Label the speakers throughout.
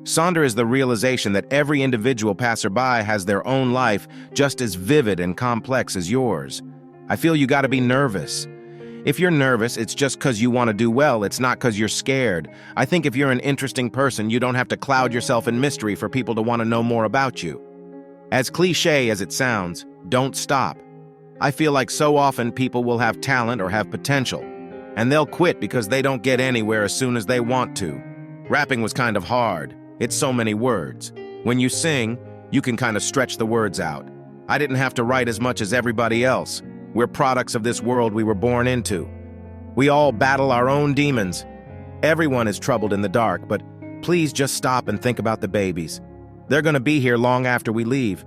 Speaker 1: Sonder is the realization that every individual passerby has their own life just as vivid and complex as yours. I feel you gotta be nervous. If you're nervous, it's just because you want to do well, it's not because you're scared. I think if you're an interesting person, you don't have to cloud yourself in mystery for people to want to know more about you. As cliché as it sounds, don't stop. I feel like so often people will have talent or have potential, and they'll quit because they don't get anywhere as soon as they want to. Rapping was kind of hard. It's so many words. When you sing, you can kind of stretch the words out. I didn't have to write as much as everybody else. We're products of this world we were born into. We all battle our own demons. Everyone is troubled in the dark, but please just stop and think about the babies. They're going to be here long after we leave.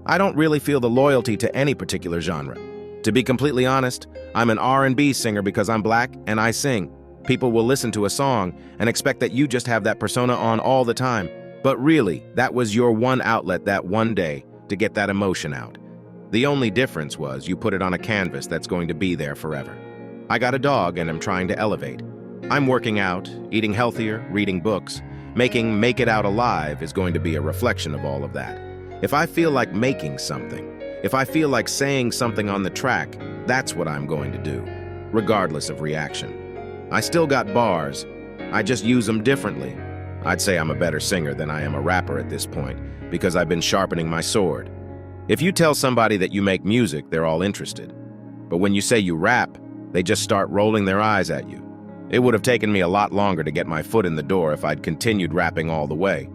Speaker 1: I don't really feel the loyalty to any particular genre. To be completely honest, I'm an R&B singer because I'm black and I sing. People will listen to a song and expect that you just have that persona on all the time. But really, that was your one outlet that one day to get that emotion out. The only difference was you put it on a canvas that's going to be there forever. I got a dog and am trying to elevate. I'm working out, eating healthier, reading books. Making Make It Out Alive is going to be a reflection of all of that. If I feel like making something, if I feel like saying something on the track, that's what I'm going to do, regardless of reaction. I still got bars, I just use them differently. I'd say I'm a better singer than I am a rapper at this point, because I've been sharpening my sword. If you tell somebody that you make music, they're all interested. But when you say you rap, they just start rolling their eyes at you. It would have taken me a lot longer to get my foot in the door if I'd continued rapping all the way.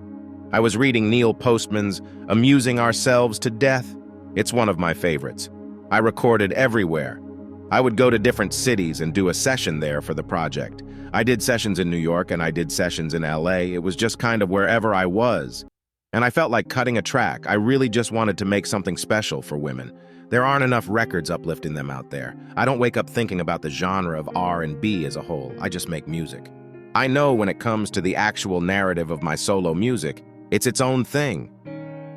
Speaker 1: I was reading Neil Postman's Amusing Ourselves to Death. It's one of my favorites. I recorded everywhere. I would go to different cities and do a session there for the project. I did sessions in New York and I did sessions in LA. It was just kind of wherever I was. And I felt like cutting a track. I really just wanted to make something special for women. There aren't enough records uplifting them out there. I don't wake up thinking about the genre of R&B as a whole. I just make music. I know when it comes to the actual narrative of my solo music, it's its own thing.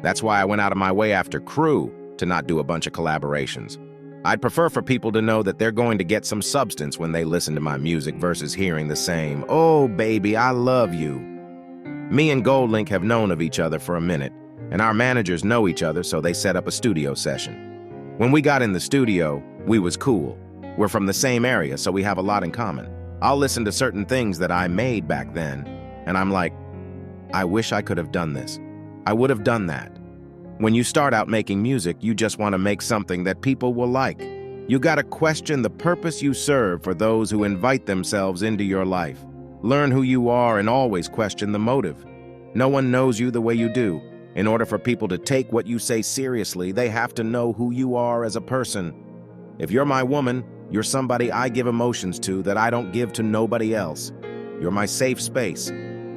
Speaker 1: That's why I went out of my way after Crew to not do a bunch of collaborations. I'd prefer for people to know that they're going to get some substance when they listen to my music versus hearing the same, "Oh, baby, I love you." Me and Goldlink have known of each other for a minute, and our managers know each other, so they set up a studio session. When we got in the studio, we was cool. We're from the same area, so we have a lot in common. I'll listen to certain things that I made back then, and I'm like, I wish I could have done this. I would have done that. When you start out making music, you just want to make something that people will like. You gotta question the purpose you serve for those who invite themselves into your life. Learn who you are and always question the motive. No one knows you the way you do. In order for people to take what you say seriously, they have to know who you are as a person. If you're my woman, you're somebody I give emotions to that I don't give to nobody else. You're my safe space.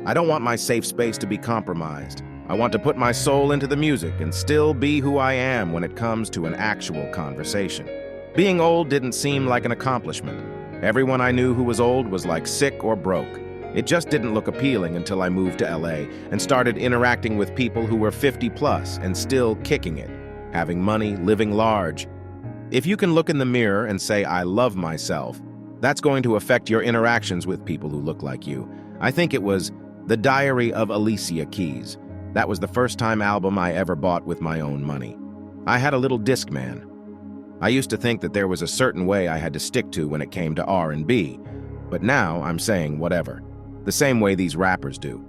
Speaker 1: I don't want my safe space to be compromised. I want to put my soul into the music and still be who I am when it comes to an actual conversation. Being old didn't seem like an accomplishment. Everyone I knew who was old was like sick or broke. It just didn't look appealing until I moved to LA and started interacting with people who were 50 plus and still kicking it, having money, living large. If you can look in the mirror and say, I love myself, that's going to affect your interactions with people who look like you. I think it was The Diary of Alicia Keys. That was the first time album I ever bought with my own money. I had a little Discman. I used to think that there was a certain way I had to stick to when it came to R&B, but now I'm saying whatever, the same way these rappers do.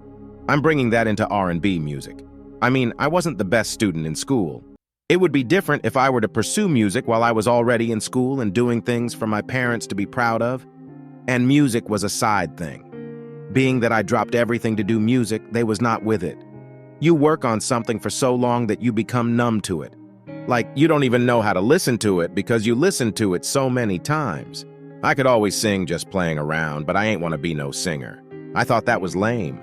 Speaker 1: I'm bringing that into R&B music. I mean, I wasn't the best student in school. It would be different if I were to pursue music while I was already in school and doing things for my parents to be proud of, and music was a side thing. Being that I dropped everything to do music, they was not with it. You work on something for so long that you become numb to it. Like, you don't even know how to listen to it because you listened to it so many times. I could always sing just playing around, but I ain't want to be no singer. I thought that was lame.